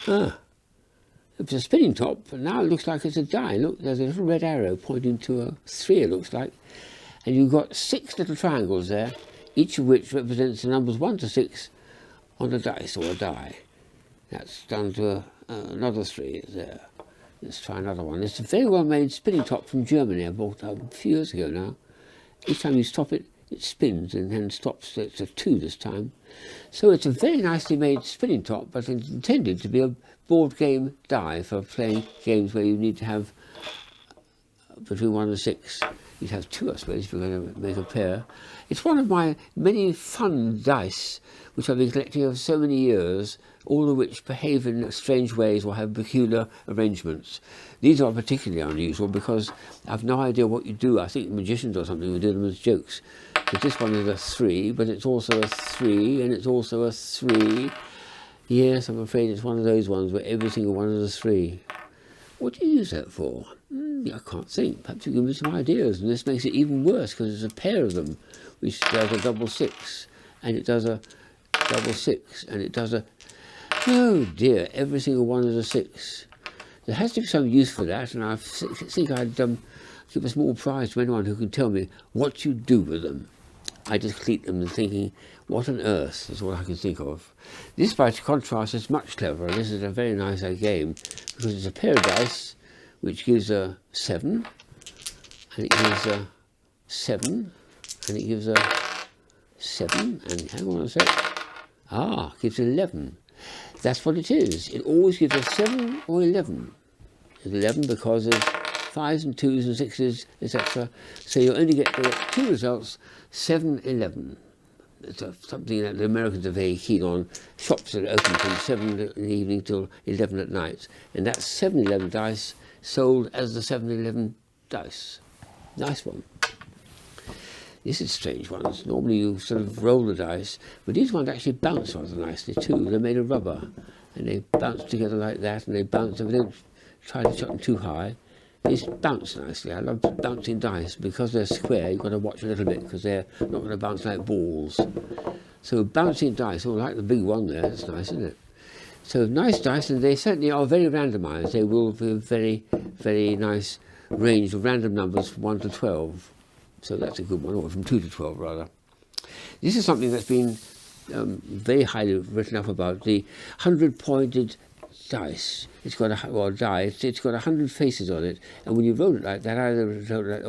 Ah, it was a spinning top, but now it looks like it's a die. Look, there's a little red arrow pointing to a 3, it looks like. And you've got 6 little triangles there, each of which represents the numbers 1 to 6 on a dice or a die. That's down to another 3 there. Let's try another one. It's a very well made spinning top from Germany. I bought it a few years ago now. Each time you stop it, it spins and then stops. It's a 2 this time. So it's a very nicely made spinning top, but it's intended to be a board game die for playing games where you need to have between 1 and 6. You'd have 2, I suppose, if you're going to make a pair. It's one of my many fun dice which I've been collecting over so many years, all of which behave in strange ways or have peculiar arrangements. These are particularly unusual because I've no idea what you do. I think magicians or something would do them as jokes. But this one is a 3, but it's also a 3, and it's also a 3. Yes, I'm afraid it's one of those ones where every single one is a 3. What do you use that for? I can't think. Perhaps you give me some ideas. And this makes it even worse because there's a pair of them, which does a double 6, and it does a double 6, and it does a... Oh dear, every single one is a 6. There has to be some use for that, and I think I'd give a small prize to anyone who can tell me what you do with them. I just keep them thinking, what on earth is all I can think of. This, by contrast, is much cleverer. This is a very nice game because it's a pair of dice which gives a 7, and it gives a 7, and it gives a 7, and hang on a sec. Gives 11. That's what it is. It always gives a 7 or 11. It's 11 because there's 5s and 2s and 6s, etc. So you only get 2 results, 7, 11. It's something that the Americans are very keen on. Shops that are open from 7 in the evening till 11 at night. And that's 7-11 dice sold as the 7-11 dice. Nice one. This is strange ones. Normally you sort of roll the dice, but these ones actually bounce rather nicely too. They're made of rubber, and they bounce together like that, and they bounce, and they don't try to chuck them too high. They just bounce nicely. I love bouncing dice. Because they're square, you've got to watch a little bit, because they're not going to bounce like balls. So bouncing dice, like the big one there, that's nice, isn't it? So nice dice, and they certainly are very randomised. They will be a very, very nice range of random numbers from 1 to 12. So that's a good one, or from 2 to 12 rather. This is something that's been very highly written up about, the 100-pointed dice. It's got it's got 100 faces on it, and when you roll it like that, either roll it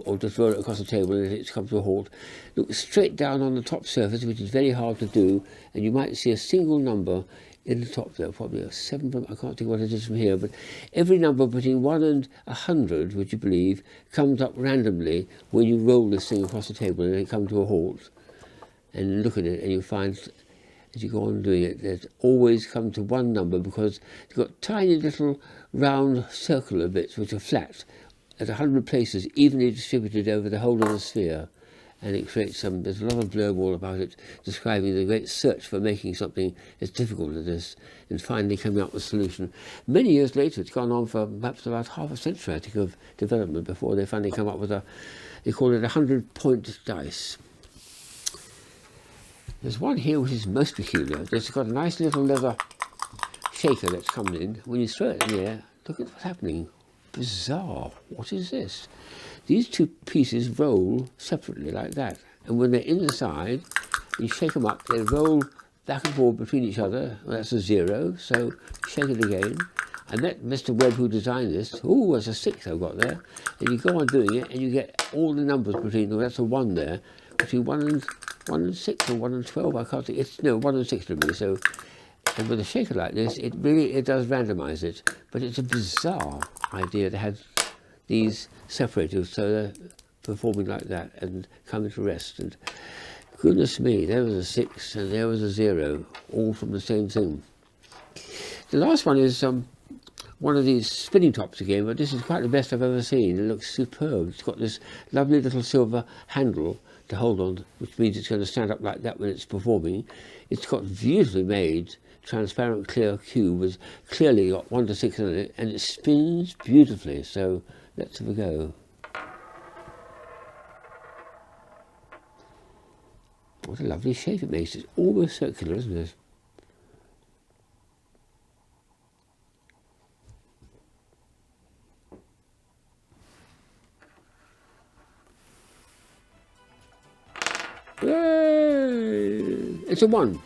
or just roll it across the table and it's come to a halt, look straight down on the top surface, which is very hard to do, and you might see a single number in the top there, probably a 7, I can't think what it is from here, but every number between 1 and 100, would you believe, comes up randomly when you roll this thing across the table and it comes to a halt. And look at it, and you find, as you go on doing it, there's always come to one number because it's got tiny little round circular bits which are flat at 100 places, evenly distributed over the whole of the sphere. And it creates there's a lot of blurb all about it, describing the great search for making something as difficult as this, and finally coming up with a solution. Many years later, it's gone on for perhaps about half a century, I think, of development before they finally come up with they call it a 100-point dice. There's one here which is most peculiar. It's got a nice little leather shaker that's coming in. When you throw it in the air, look at what's happening. Bizarre. What is this? These two pieces roll separately like that, and when they're inside, you shake them up, they roll back and forth between each other. Well, that's a 0, so shake it again. I met Mr. Webb who designed this. Oh, there's a 6 I've got there. And you go on doing it, and you get all the numbers between, that's a 1 there, between 1 and 6 or 1 and 12, I can't think. It's, no, 1 and 6 to me, so... And with a shaker like this, it does randomise it, but it's a bizarre idea to have these separated so they're performing like that and coming to rest. And goodness me, there was a 6 and there was a 0, all from the same thing. The last one is one of these spinning tops again, but this is quite the best I've ever seen. It looks superb. It's got this lovely little silver handle to hold on, which means it's going to stand up like that when it's performing. It's got beautifully made transparent clear cube with clearly got 1 to 6 in it, and it spins beautifully, so let's have a go. What a lovely shape it makes. It's almost circular, isn't it? It's a 1.